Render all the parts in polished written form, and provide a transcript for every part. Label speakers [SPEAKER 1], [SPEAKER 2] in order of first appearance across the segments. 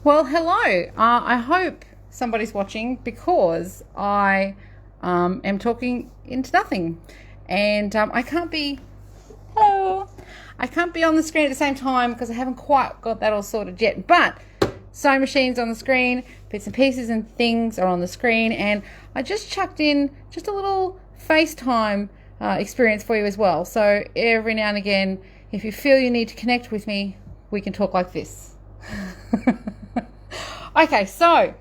[SPEAKER 1] Well, hello. I hope somebody's watching because I am talking into nothing, and I can't be. Hello. I can't be on the screen at the same time because I haven't quite got that all sorted yet. But sewing machine's on the screen, bits and pieces and things are on the screen, and I just chucked in just a little FaceTime experience for you as well. So every now and again, if you feel you need to connect with me, we can talk like this. Okay, so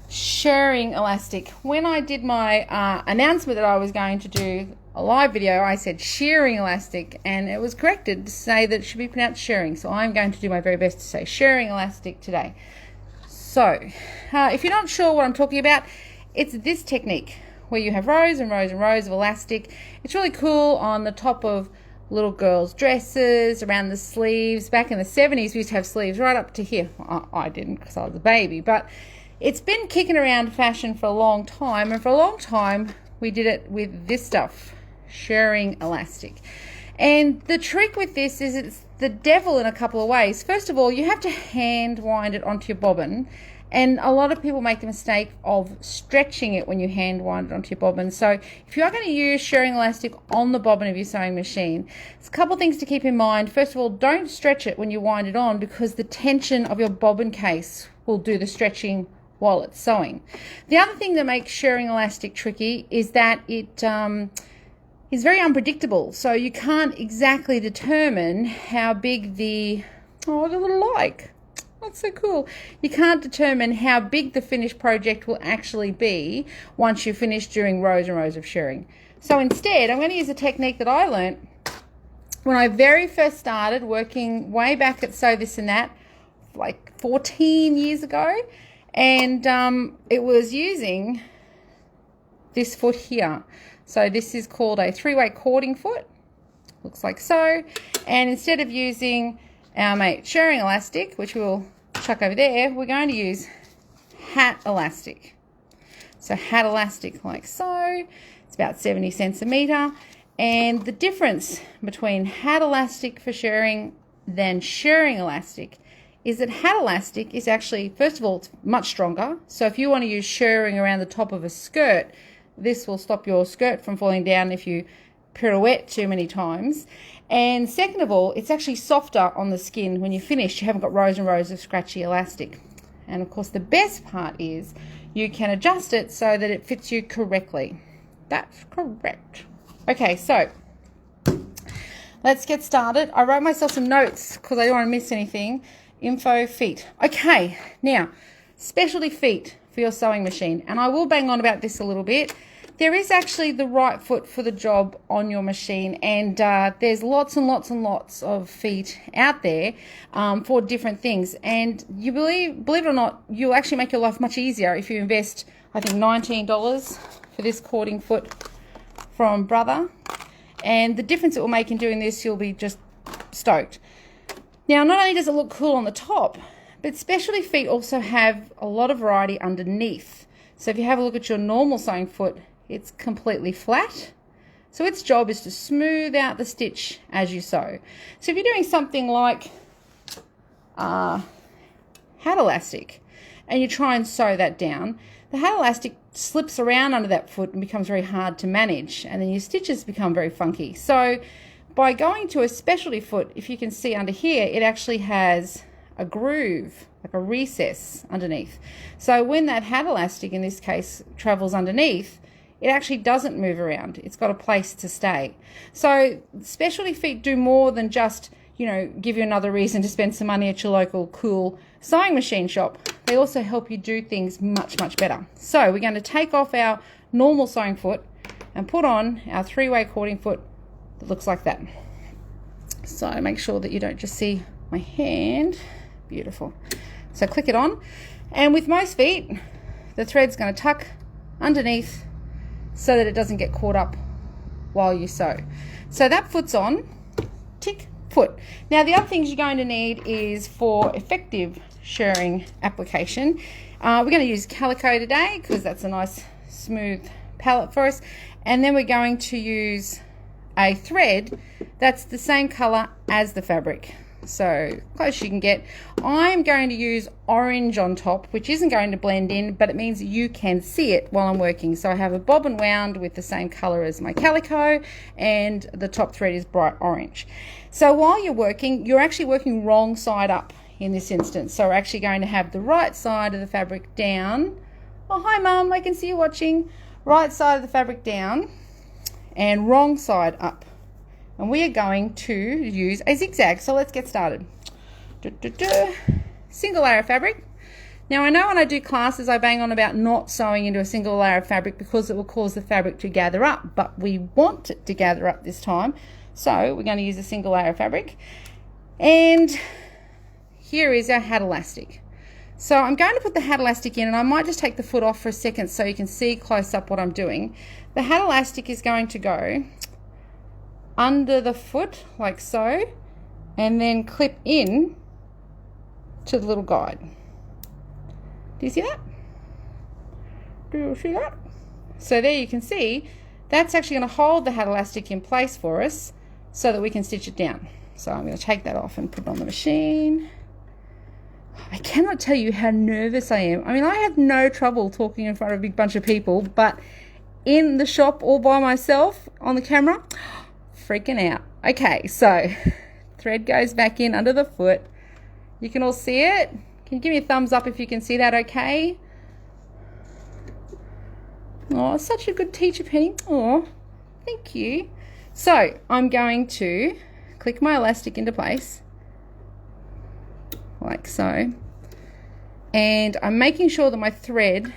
[SPEAKER 1] shearing elastic. When I did my announcement that I was going to do a live video, I said shearing elastic, and it was corrected to say that it should be pronounced shearing. So I'm going to do my very best to say shearing elastic today. So if you're not sure what I'm talking about, it's this technique where you have rows and rows and rows of elastic. It's really cool on the top of little girls' dresses, around the sleeves. Back in the 70s, we used to have sleeves right up to here. I didn't because I was a baby, but it's been kicking around fashion for a long time, and for a long time we did it with this stuff, shearing elastic. And the trick with this is it's the devil in a couple of ways. First of all, you have to hand wind it onto your bobbin, and a lot of people make the mistake of stretching it when you hand wind it onto your bobbin. So if you are going to use shearing elastic on the bobbin of your sewing machine, there's a couple of things to keep in mind. First of all, don't stretch it when you wind it on, because the tension of your bobbin case will do the stretching while it's sewing. The other thing that makes shearing elastic tricky is that it is very unpredictable. So you can't exactly determine how big the little like. That's so cool. You can't determine how big the finished project will actually be once you've finished doing rows and rows of shearing. So instead, I'm going to use a technique that I learnt when I very first started working way back at Sew This and That, like 14 years ago. And it was using this foot here. So this is called a three-way cording foot. Looks like so. And instead of using our mate shearing elastic, which we'll chuck over there, we're going to use hat elastic. So hat elastic like so. It's about 70 cents a meter. And the difference between hat elastic for shearing than shearing elastic is that hat elastic is actually, first of all, it's much stronger. So if you want to use shearing around the top of a skirt, this will stop your skirt from falling down if you pirouette too many times. And second of all, it's actually softer on the skin. When you're finished, you haven't got rows and rows of scratchy elastic. And of course, the best part is you can adjust it so that it fits you correctly. That's correct. Okay, so let's get started. I wrote myself some notes because I don't want to miss anything. Info feet. Okay, now specialty feet for your sewing machine, and I will bang on about this a little bit. There is actually the right foot for the job on your machine, and there's lots and lots and lots of feet out there for different things. And you believe it or not, you'll actually make your life much easier if you invest, I think, $19 for this cording foot from Brother. And the difference it will make in doing this, you'll be just stoked. Now, not only does it look cool on the top, but specialty feet also have a lot of variety underneath. So if you have a look at your normal sewing foot, it's completely flat. So its job is to smooth out the stitch as you sew. So if you're doing something like hat elastic and you try and sew that down, the hat elastic slips around under that foot and becomes very hard to manage, and then your stitches become very funky. So by going to a specialty foot, if you can see under here, it actually has a groove, like a recess underneath. So when that hat elastic, in this case, travels underneath, it actually doesn't move around. It's got a place to stay. So specialty feet do more than just, give you another reason to spend some money at your local cool sewing machine shop. They also help you do things much, much better. So we're going to take off our normal sewing foot and put on our three-way cording foot that looks like that. So make sure that you don't just see my hand. Beautiful. So click it on. And with most feet, the thread's going to tuck underneath so that it doesn't get caught up while you sew. So that foot's on. Tick, foot. Now the other things you're going to need is, for effective shearing application, we're going to use calico today because that's a nice smooth palette for us. And then we're going to use a thread that's the same color as the fabric. So close as you can get. I'm going to use orange on top, which isn't going to blend in, but it means you can see it while I'm working. So I have a bobbin wound with the same color as my calico, and the top thread is bright orange. So while you're working, you're actually working wrong side up in this instance. So we're actually going to have the right side of the fabric down. Oh, hi Mum, I can see you watching. Right side of the fabric down and wrong side up. And we are going to use a zigzag. So let's get started. Single layer of fabric. Now I know when I do classes I bang on about not sewing into a single layer of fabric because it will cause the fabric to gather up, but we want it to gather up this time. So we're going to use a single layer of fabric. And here is our hat elastic. So I'm going to put the hat elastic in, and I might just take the foot off for a second so you can see close up what I'm doing. The hat elastic is going to go under the foot like so, and then clip in to the little guide. Do you see that? Do you see that? So there you can see that's actually going to hold the hat elastic in place for us so that we can stitch it down. So I'm going to take that off and put it on the machine. I cannot tell you how nervous I am. I mean, I have no trouble talking in front of a big bunch of people, but in the shop all by myself on the camera, freaking out. Okay, so thread goes back in under the foot. You can all see it. Can you give me a thumbs up if you can see that okay? Oh, such a good teacher, Penny. Oh, thank you. So I'm going to click my elastic into place like so, and I'm making sure that my thread,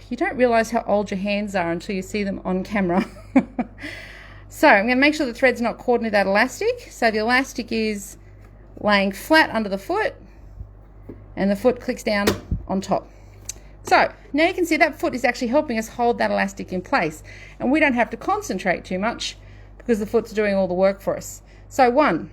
[SPEAKER 1] you don't realize how old your hands are until you see them on camera. So I'm going to make sure the thread's not caught into that elastic. So the elastic is laying flat under the foot and the foot clicks down on top. So now you can see that foot is actually helping us hold that elastic in place, and we don't have to concentrate too much because the foot's doing all the work for us. So 1,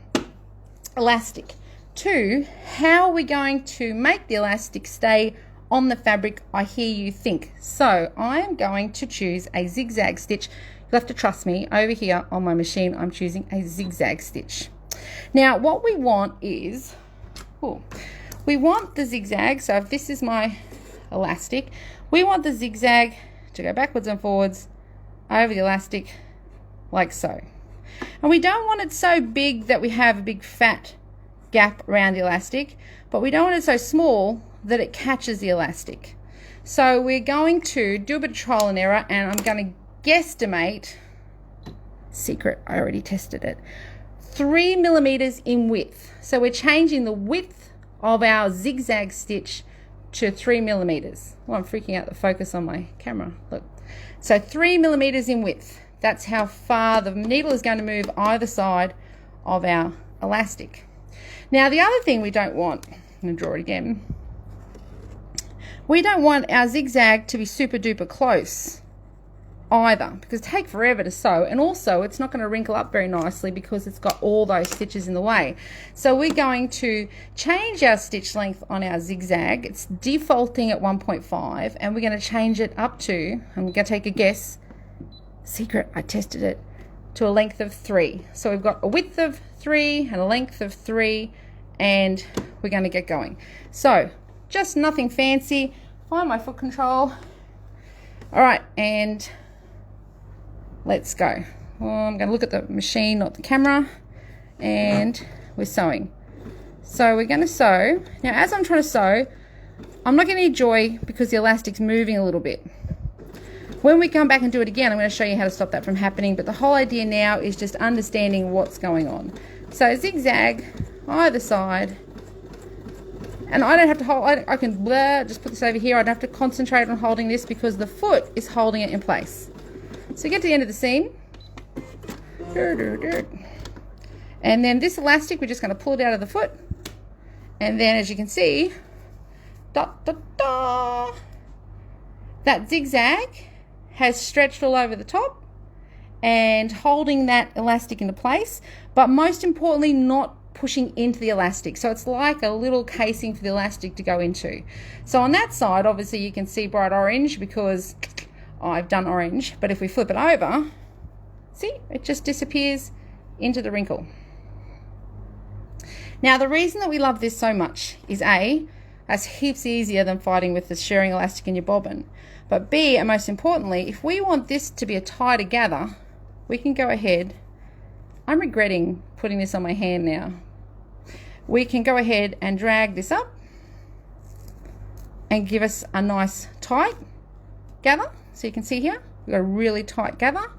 [SPEAKER 1] elastic. 2, how are we going to make the elastic stay on the fabric, I hear you think? So I am going to choose a zigzag stitch. You'll have to trust me, over here on my machine I'm choosing a zigzag stitch. Now what we want is, we want the zigzag, so if this is my elastic, we want the zigzag to go backwards and forwards over the elastic like so. And we don't want it so big that we have a big fat gap around the elastic, but we don't want it so small that it catches the elastic. So we're going to do a bit of trial and error, and I'm going to guesstimate, secret, I already tested it, 3 millimeters in width. So we're changing the width of our zigzag stitch to 3 millimeters. Well, I'm freaking out the focus on my camera. Look, so 3 millimeters in width. That's how far the needle is going to move either side of our elastic. Now the other thing we don't want, I'm going to draw it again, we don't want our zigzag to be super duper close either, because it takes forever to sew, and also it's not going to wrinkle up very nicely because it's got all those stitches in the way. So we're going to change our stitch length on our zigzag. It's defaulting at 1.5, and we're going to change it up to, I'm going to take a guess, secret, I tested it, to a length of 3. So we've got a width of 3 and a length of 3, and we're going to get going. So just nothing fancy. Find my foot control. All right, and let's go. Well, I'm going to look at the machine, not the camera, and we're sewing. So we're going to sew. Now as I'm trying to sew, I'm not getting any joy because the elastic's moving a little bit. When we come back and do it again, I'm going to show you how to stop that from happening, but the whole idea now is just understanding what's going on. So zigzag either side, and I don't have to hold, I can just put this over here. I don't have to concentrate on holding this because the foot is holding it in place. So you get to the end of the seam, and then this elastic, we're just going to pull it out of the foot, and then as you can see, that zigzag has stretched all over the top and holding that elastic into place, but most importantly not pushing into the elastic. So it's like a little casing for the elastic to go into. So on that side, obviously you can see bright orange because I've done orange, but if we flip it over, see, it just disappears into the wrinkle. Now, the reason that we love this so much is A, that's heaps easier than fighting with the shearing elastic in your bobbin. But B, and most importantly, if we want this to be a tighter gather, we can go ahead. I'm regretting putting this on my hand now. We can go ahead and drag this up and give us a nice tight gather. So you can see here, we've got a really tight gather,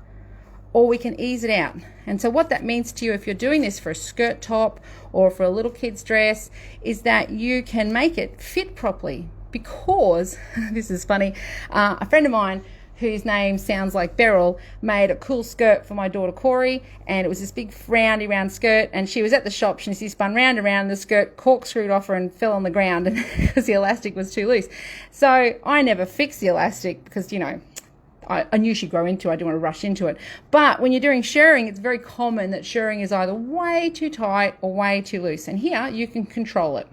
[SPEAKER 1] or we can ease it out. And so what that means to you if you're doing this for a skirt top or for a little kid's dress is that you can make it fit properly, because this is funny, a friend of mine whose name sounds like Beryl made a cool skirt for my daughter Corey, and it was this big round skirt, and she was at the shop, she spun round and round, the skirt corkscrewed off her and fell on the ground because the elastic was too loose. So I never fixed the elastic because, you know, I knew she'd grow into it. I didn't want to rush into it. But when you're doing shirring, it's very common that shirring is either way too tight or way too loose. And here you can control it.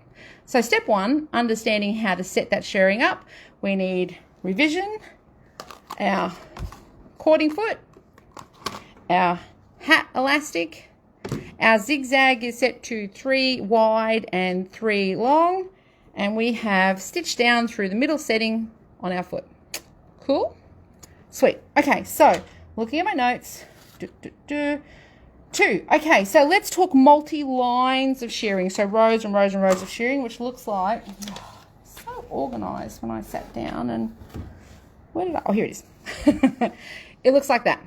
[SPEAKER 1] So step one, understanding how to set that shirring up. We need revision, our cording foot, our hat elastic. Our zigzag is set to 3 wide and 3 long. And we have stitched down through the middle setting on our foot. Cool? Sweet. Okay, so looking at my notes, 2. Okay, so let's talk multi-lines of shearing. So rows and rows and rows of shearing, which looks like, so organized when I sat down and, oh, here it is. It looks like that.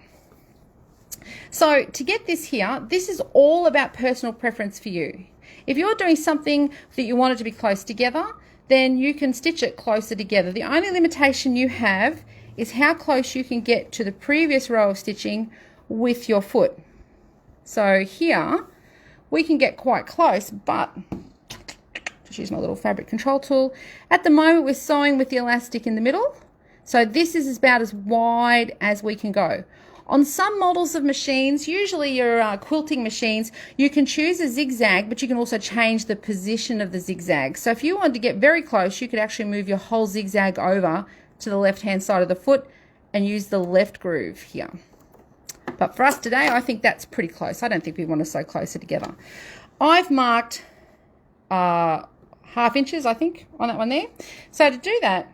[SPEAKER 1] So to get this here, this is all about personal preference for you. If you're doing something that you want it to be close together, then you can stitch it closer together. The only limitation you have is how close you can get to the previous row of stitching with your foot. So here we can get quite close, but just use my little fabric control tool. At the moment we're sewing with the elastic in the middle, so this is about as wide as we can go. On some models of machines, usually your quilting machines, you can choose a zigzag, but you can also change the position of the zigzag. So if you wanted to get very close, you could actually move your whole zigzag over to the left-hand side of the foot and use the left groove here. But for us today, I think that's pretty close. I don't think we want to sew closer together. I've marked 1/2 inches, I think, on that one there. So to do that,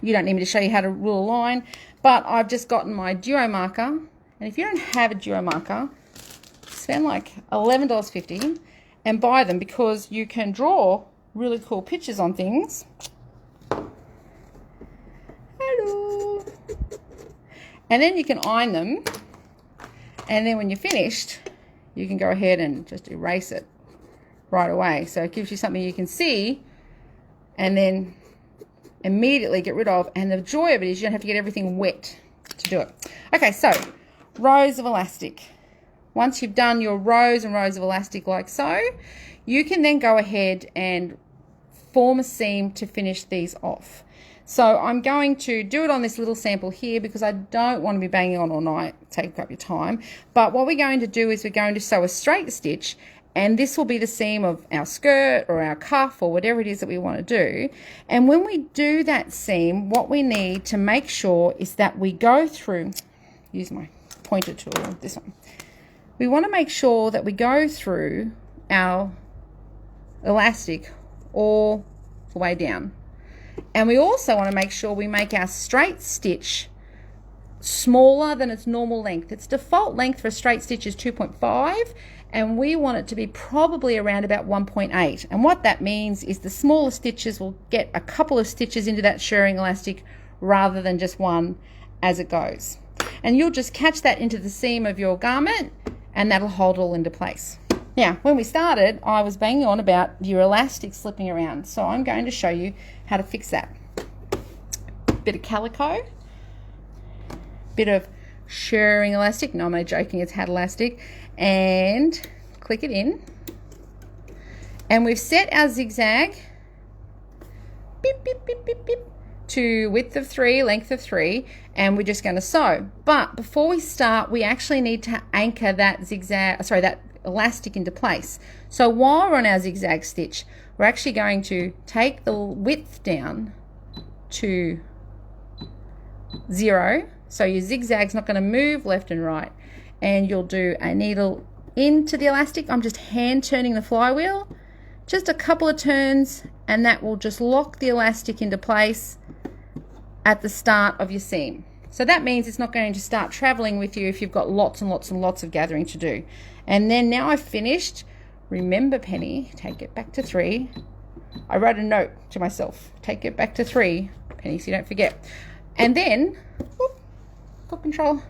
[SPEAKER 1] you don't need me to show you how to rule a line, but I've just gotten my duo marker. And if you don't have a duo marker, spend like $11.50 and buy them, because you can draw really cool pictures on things. Hello. And then you can iron them, and then when you're finished, you can go ahead and just erase it right away. So it gives you something you can see and then immediately get rid of, and the joy of it is you don't have to get everything wet to do it. Okay, so rows of elastic. Once you've done your rows and rows of elastic like so, you can then go ahead and form a seam to finish these off. So I'm going to do it on this little sample here because I don't want to be banging on all night, take up your time. But what we're going to do is we're going to sew a straight stitch, and this will be the seam of our skirt or our cuff or whatever it is that we want to do. And when we do that seam, what we need to make sure is that we go through, use my pointer tool, this one. We want to make sure that we go through our elastic all the way down. And we also want to make sure we make our straight stitch smaller than its normal length. Its default length for a straight stitch is 2.5, and we want it to be probably around about 1.8. And what that means is the smaller stitches will get a couple of stitches into that shirring elastic rather than just one as it goes. And you'll just catch that into the seam of your garment, and that'll hold it all into place. Now, when we started, I was banging on about your elastic slipping around, so I'm going to show you how to fix that. Bit of calico, bit of shirring elastic, no, I'm not joking, it's hat elastic, and click it in. And we've set our zigzag, beep, beep, beep, beep, beep, to width of 3, length of 3, and we're just going to sew. But before we start, we actually need to anchor that that elastic into place. So while we're on our zigzag stitch, we're actually going to take the width down to 0. So your zigzag's not going to move left and right, and you'll do a needle into the elastic. I'm just hand turning the flywheel, just a couple of turns, and that will just lock the elastic into place at the start of your seam. So that means it's not going to start traveling with you if you've got lots and lots and lots of gathering to do. And then now I've finished, remember Penny, take it back to 3. I wrote a note to myself, take it back to 3, Penny, so you don't forget. And then, whoop, foot control,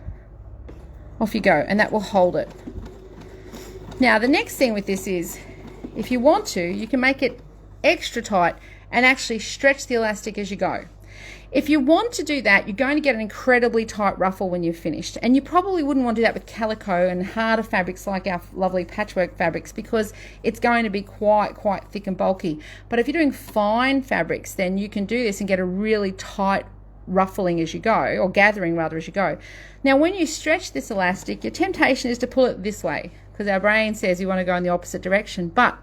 [SPEAKER 1] off you go, and that will hold it. Now the next thing with this is, if you want to, you can make it extra tight and actually stretch the elastic as you go. If you want to do that, you're going to get an incredibly tight ruffle when you've finished. And you probably wouldn't want to do that with calico and harder fabrics like our lovely patchwork fabrics, because it's going to be quite thick and bulky. But if you're doing fine fabrics, then you can do this and get a really tight ruffling as you go, or gathering rather as you go. Now when you stretch this elastic, your temptation is to pull it this way, because our brain says you want to go in the opposite direction. But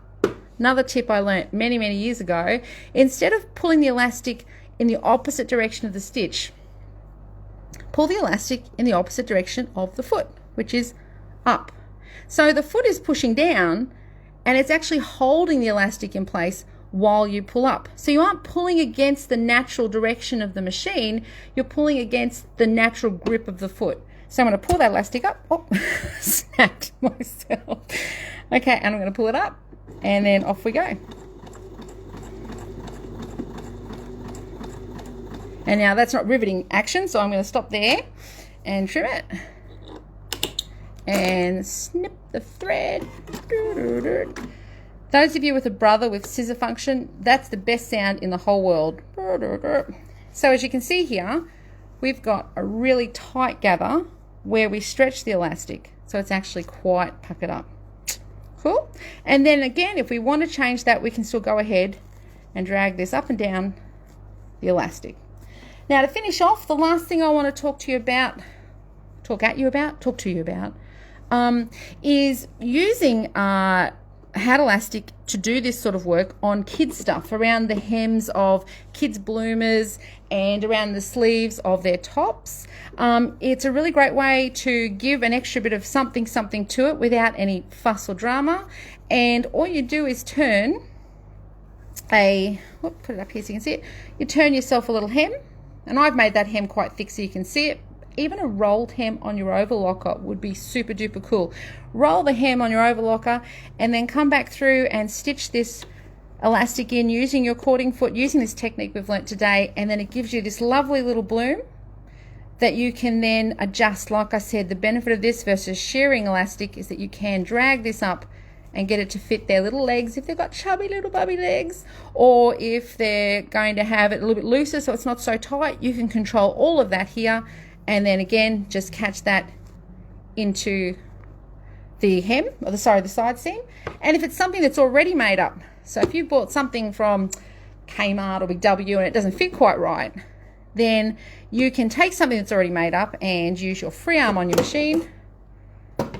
[SPEAKER 1] another tip I learnt many years ago, instead of pulling the elastic in the opposite direction of the stitch, pull the elastic in the opposite direction of the foot, which is up. So the foot is pushing down and it's actually holding the elastic in place while you pull up. So you aren't pulling against the natural direction of the machine, you're pulling against the natural grip of the foot. So I'm going to pull that elastic up. Oh, snapped myself. Okay, and I'm going to pull it up and then off we go. And now that's not riveting action, so I'm going to stop there and trim it and snip the thread. Those of you with a brother with scissor function, that's the best sound in the whole world. So as you can see here, we've got a really tight gather where we stretch the elastic, so it's actually quite puckered up. Cool. And then again, if we want to change that, we can still go ahead and drag this up and down the elastic. Now to finish off, the last thing I want to talk to you about, is using hat elastic to do this sort of work on kids stuff, around the hems of kids' bloomers and around the sleeves of their tops. It's a really great way to give an extra bit of something to it without any fuss or drama. And all you do is turn put it up here so you can see it. You turn yourself a little hem. And I've made that hem quite thick so you can see it. Even a rolled hem on your overlocker would be super duper cool. Roll the hem on your overlocker and then come back through and stitch this elastic in using your cording foot, using this technique we've learnt today, and then it gives you this lovely little bloom that you can then adjust. Like I said, the benefit of this versus shearing elastic is that you can drag this up and get it to fit their little legs if they've got chubby little bubby legs, or if they're going to have it a little bit looser so it's not so tight. You can control all of that here, and then again just catch that into the hem, or the side seam. And if it's something that's already made up, so if you bought something from Kmart or Big W and it doesn't fit quite right, then you can take something that's already made up and use your free arm on your machine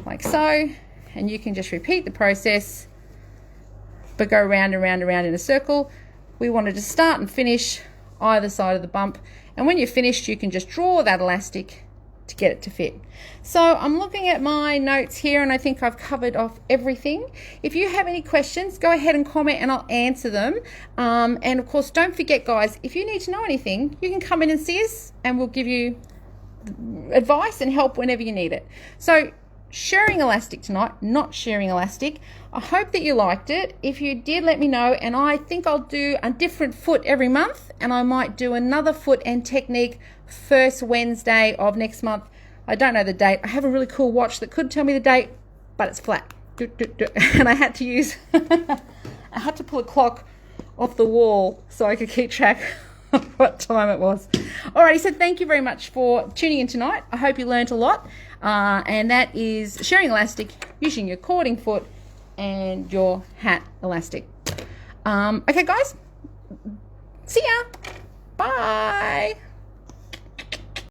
[SPEAKER 1] like so, and you can just repeat the process but go round and round and round in a circle. We wanted to start and finish either side of the bump, and when you're finished you can just draw that elastic to get it to fit. So I'm looking at my notes here and I think I've covered off everything. If you have any questions, go ahead and comment and I'll answer them. And of course, don't forget guys, if you need to know anything, you can come in and see us and we'll give you advice and help whenever you need it. So shearing elastic tonight, not shearing elastic. I hope that you liked it. If you did, let me know, and I think I'll do a different foot every month, and I might do another foot and technique first Wednesday of next month. I don't know the date. I have a really cool watch that could tell me the date, but it's flat. And I had to use I had to pull a clock off the wall so I could keep track of what time it was. Alrighty, so thank you very much for tuning in tonight. I hope you learned a lot. And that is shearing elastic using your cording foot and your hat elastic. Okay guys, see ya, bye.